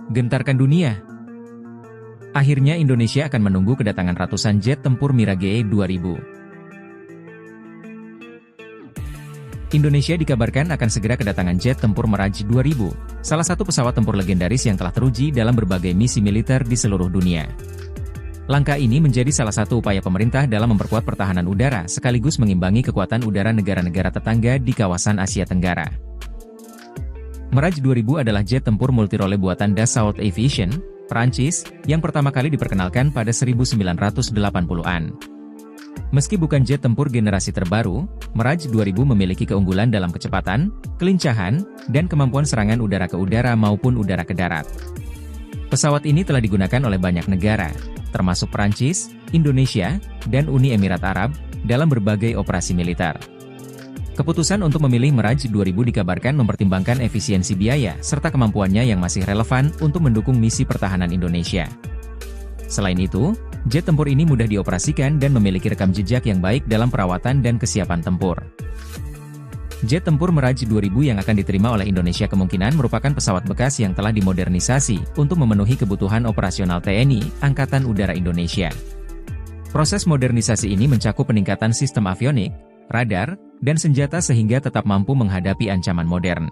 gentarkan dunia. Akhirnya Indonesia akan menunggu kedatangan ratusan jet tempur Mirage 2000. Indonesia dikabarkan akan segera kedatangan jet tempur Mirage 2000, salah satu pesawat tempur legendaris yang telah teruji dalam berbagai misi militer di seluruh dunia. Langkah ini menjadi salah satu upaya pemerintah dalam memperkuat pertahanan udara sekaligus mengimbangi kekuatan udara negara-negara tetangga di kawasan Asia Tenggara. Mirage 2000 adalah jet tempur multirole buatan Dassault Aviation, Prancis, yang pertama kali diperkenalkan pada 1980-an. Meski bukan jet tempur generasi terbaru, Mirage 2000 memiliki keunggulan dalam kecepatan, kelincahan, dan kemampuan serangan udara ke udara maupun udara ke darat. Pesawat ini telah digunakan oleh banyak negara, termasuk Prancis, Indonesia, dan Uni Emirat Arab, dalam berbagai operasi militer. Keputusan untuk memilih Mirage 2000 dikabarkan mempertimbangkan efisiensi biaya serta kemampuannya yang masih relevan untuk mendukung misi pertahanan Indonesia. Selain itu, jet tempur ini mudah dioperasikan dan memiliki rekam jejak yang baik dalam perawatan dan kesiapan tempur. Jet tempur Mirage 2000 yang akan diterima oleh Indonesia kemungkinan merupakan pesawat bekas yang telah dimodernisasi untuk memenuhi kebutuhan operasional TNI Angkatan Udara Indonesia. Proses modernisasi ini mencakup peningkatan sistem avionik, radar, dan senjata sehingga tetap mampu menghadapi ancaman modern.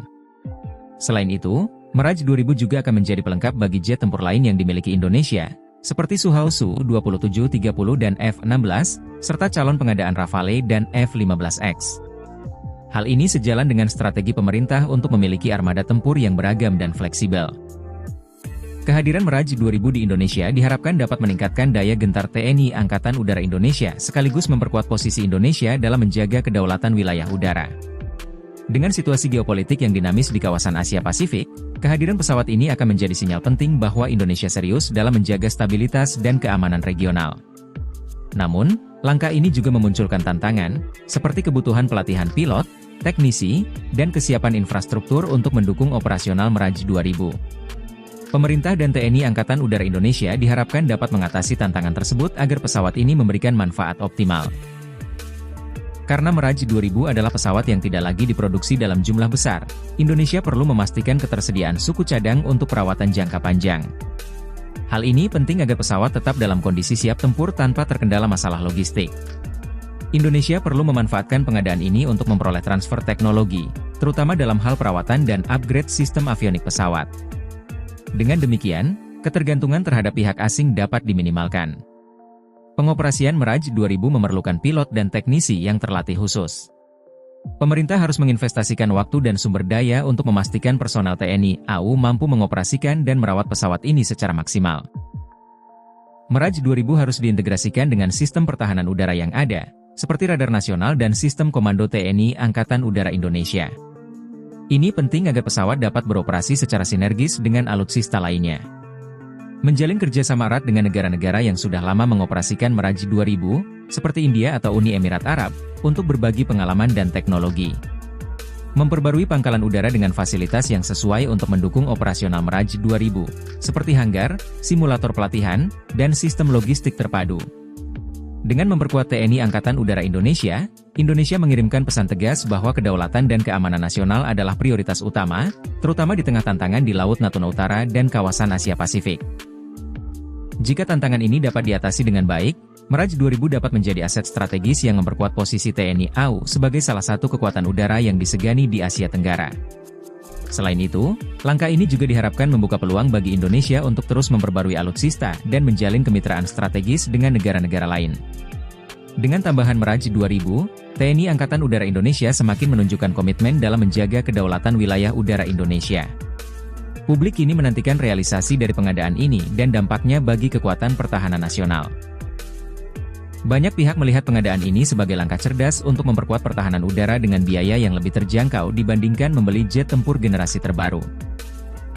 Selain itu, Mirage 2000 juga akan menjadi pelengkap bagi jet tempur lain yang dimiliki Indonesia, seperti Sukhoi Su-2730 dan F-16, serta calon pengadaan Rafale dan F-15X. Hal ini sejalan dengan strategi pemerintah untuk memiliki armada tempur yang beragam dan fleksibel. Kehadiran Mirage 2000 di Indonesia diharapkan dapat meningkatkan daya gentar TNI Angkatan Udara Indonesia sekaligus memperkuat posisi Indonesia dalam menjaga kedaulatan wilayah udara. Dengan situasi geopolitik yang dinamis di kawasan Asia Pasifik, kehadiran pesawat ini akan menjadi sinyal penting bahwa Indonesia serius dalam menjaga stabilitas dan keamanan regional. Namun, langkah ini juga memunculkan tantangan, seperti kebutuhan pelatihan pilot, teknisi, dan kesiapan infrastruktur untuk mendukung operasional Mirage 2000. Pemerintah dan TNI Angkatan Udara Indonesia diharapkan dapat mengatasi tantangan tersebut agar pesawat ini memberikan manfaat optimal. Karena Mirage 2000 adalah pesawat yang tidak lagi diproduksi dalam jumlah besar, Indonesia perlu memastikan ketersediaan suku cadang untuk perawatan jangka panjang. Hal ini penting agar pesawat tetap dalam kondisi siap tempur tanpa terkendala masalah logistik. Indonesia perlu memanfaatkan pengadaan ini untuk memperoleh transfer teknologi, terutama dalam hal perawatan dan upgrade sistem avionik pesawat. Dengan demikian, ketergantungan terhadap pihak asing dapat diminimalkan. Pengoperasian Mirage 2000 memerlukan pilot dan teknisi yang terlatih khusus. Pemerintah harus menginvestasikan waktu dan sumber daya untuk memastikan personel TNI AU mampu mengoperasikan dan merawat pesawat ini secara maksimal. Mirage 2000 harus diintegrasikan dengan sistem pertahanan udara yang ada, seperti radar nasional dan sistem komando TNI Angkatan Udara Indonesia. Ini penting agar pesawat dapat beroperasi secara sinergis dengan alutsista lainnya. Menjalin kerjasama erat dengan negara-negara yang sudah lama mengoperasikan Mirage 2000, seperti India atau Uni Emirat Arab, untuk berbagi pengalaman dan teknologi. Memperbarui pangkalan udara dengan fasilitas yang sesuai untuk mendukung operasional Mirage 2000, seperti hanggar, simulator pelatihan, dan sistem logistik terpadu. Dengan memperkuat TNI Angkatan Udara Indonesia, Indonesia mengirimkan pesan tegas bahwa kedaulatan dan keamanan nasional adalah prioritas utama, terutama di tengah tantangan di Laut Natuna Utara dan kawasan Asia Pasifik. Jika tantangan ini dapat diatasi dengan baik, Mirage 2000 dapat menjadi aset strategis yang memperkuat posisi TNI AU sebagai salah satu kekuatan udara yang disegani di Asia Tenggara. Selain itu, langkah ini juga diharapkan membuka peluang bagi Indonesia untuk terus memperbarui alutsista dan menjalin kemitraan strategis dengan negara-negara lain. Dengan tambahan Mirage 2000, TNI Angkatan Udara Indonesia semakin menunjukkan komitmen dalam menjaga kedaulatan wilayah udara Indonesia. Publik kini menantikan realisasi dari pengadaan ini dan dampaknya bagi kekuatan pertahanan nasional. Banyak pihak melihat pengadaan ini sebagai langkah cerdas untuk memperkuat pertahanan udara dengan biaya yang lebih terjangkau dibandingkan membeli jet tempur generasi terbaru.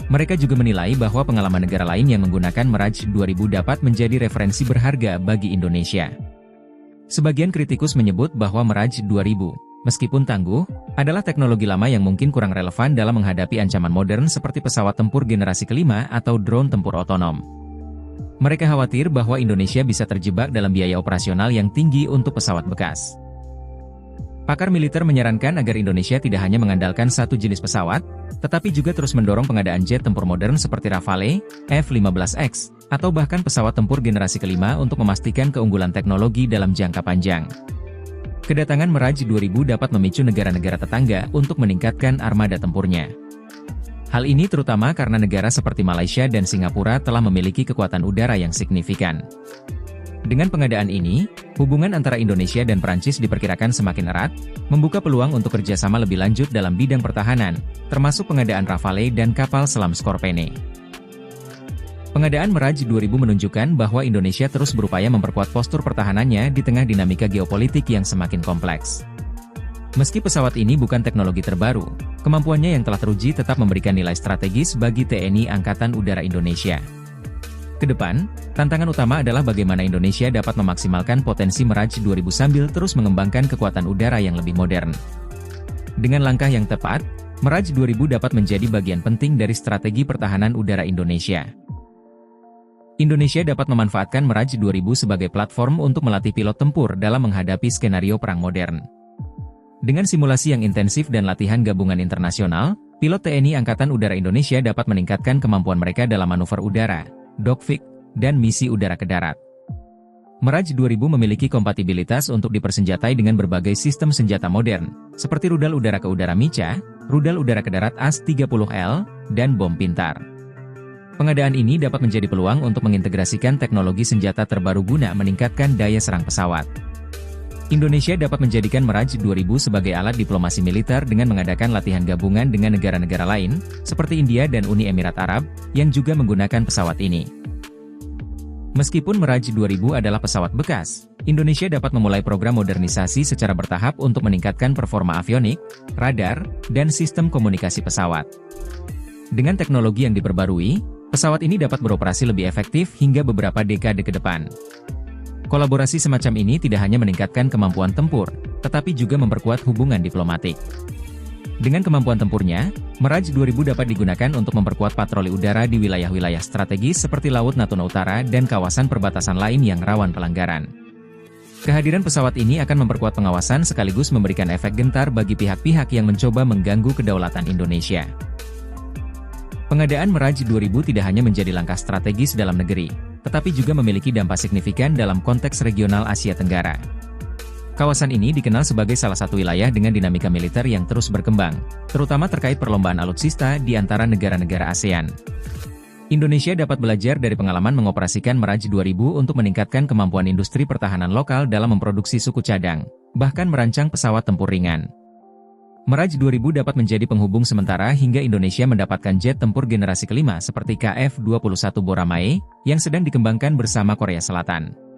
Mereka juga menilai bahwa pengalaman negara lain yang menggunakan Mirage 2000 dapat menjadi referensi berharga bagi Indonesia. Sebagian kritikus menyebut bahwa Mirage 2000, meskipun tangguh, adalah teknologi lama yang mungkin kurang relevan dalam menghadapi ancaman modern seperti pesawat tempur generasi kelima atau drone tempur otonom. Mereka khawatir bahwa Indonesia bisa terjebak dalam biaya operasional yang tinggi untuk pesawat bekas. Pakar militer menyarankan agar Indonesia tidak hanya mengandalkan satu jenis pesawat, tetapi juga terus mendorong pengadaan jet tempur modern seperti Rafale, F-15X, atau bahkan pesawat tempur generasi kelima untuk memastikan keunggulan teknologi dalam jangka panjang. Kedatangan Mirage 2000 dapat memicu negara-negara tetangga untuk meningkatkan armada tempurnya. Hal ini terutama karena negara seperti Malaysia dan Singapura telah memiliki kekuatan udara yang signifikan. Dengan pengadaan ini, hubungan antara Indonesia dan Perancis diperkirakan semakin erat, membuka peluang untuk kerjasama lebih lanjut dalam bidang pertahanan, termasuk pengadaan Rafale dan kapal selam Skorpene. Pengadaan Mirage 2000 menunjukkan bahwa Indonesia terus berupaya memperkuat postur pertahanannya di tengah dinamika geopolitik yang semakin kompleks. Meski pesawat ini bukan teknologi terbaru, kemampuannya yang telah teruji tetap memberikan nilai strategis bagi TNI Angkatan Udara Indonesia. Kedepan, tantangan utama adalah bagaimana Indonesia dapat memaksimalkan potensi Mirage 2000 sambil terus mengembangkan kekuatan udara yang lebih modern. Dengan langkah yang tepat, Mirage 2000 dapat menjadi bagian penting dari strategi pertahanan udara Indonesia. Indonesia dapat memanfaatkan Mirage 2000 sebagai platform untuk melatih pilot tempur dalam menghadapi skenario perang modern. Dengan simulasi yang intensif dan latihan gabungan internasional, pilot TNI Angkatan Udara Indonesia dapat meningkatkan kemampuan mereka dalam manuver udara, dogfight, dan misi udara ke darat. Mirage 2000 memiliki kompatibilitas untuk dipersenjatai dengan berbagai sistem senjata modern, seperti rudal udara ke udara MICA, rudal udara ke darat AS-30L, dan bom pintar. Pengadaan ini dapat menjadi peluang untuk mengintegrasikan teknologi senjata terbaru guna meningkatkan daya serang pesawat. Indonesia dapat menjadikan Mirage 2000 sebagai alat diplomasi militer dengan mengadakan latihan gabungan dengan negara-negara lain, seperti India dan Uni Emirat Arab, yang juga menggunakan pesawat ini. Meskipun Mirage 2000 adalah pesawat bekas, Indonesia dapat memulai program modernisasi secara bertahap untuk meningkatkan performa avionik, radar, dan sistem komunikasi pesawat. Dengan teknologi yang diperbarui, pesawat ini dapat beroperasi lebih efektif hingga beberapa dekade ke depan. Kolaborasi semacam ini tidak hanya meningkatkan kemampuan tempur, tetapi juga memperkuat hubungan diplomatik. Dengan kemampuan tempurnya, Mirage 2000 dapat digunakan untuk memperkuat patroli udara di wilayah-wilayah strategis seperti Laut Natuna Utara dan kawasan perbatasan lain yang rawan pelanggaran. Kehadiran pesawat ini akan memperkuat pengawasan sekaligus memberikan efek gentar bagi pihak-pihak yang mencoba mengganggu kedaulatan Indonesia. Pengadaan Mirage 2000 tidak hanya menjadi langkah strategis dalam negeri, tetapi juga memiliki dampak signifikan dalam konteks regional Asia Tenggara. Kawasan ini dikenal sebagai salah satu wilayah dengan dinamika militer yang terus berkembang, terutama terkait perlombaan alutsista di antara negara-negara ASEAN. Indonesia dapat belajar dari pengalaman mengoperasikan Mirage 2000 untuk meningkatkan kemampuan industri pertahanan lokal dalam memproduksi suku cadang, bahkan merancang pesawat tempur ringan. Mirage 2000 dapat menjadi penghubung sementara hingga Indonesia mendapatkan jet tempur generasi kelima seperti KF-21 Boramae, yang sedang dikembangkan bersama Korea Selatan.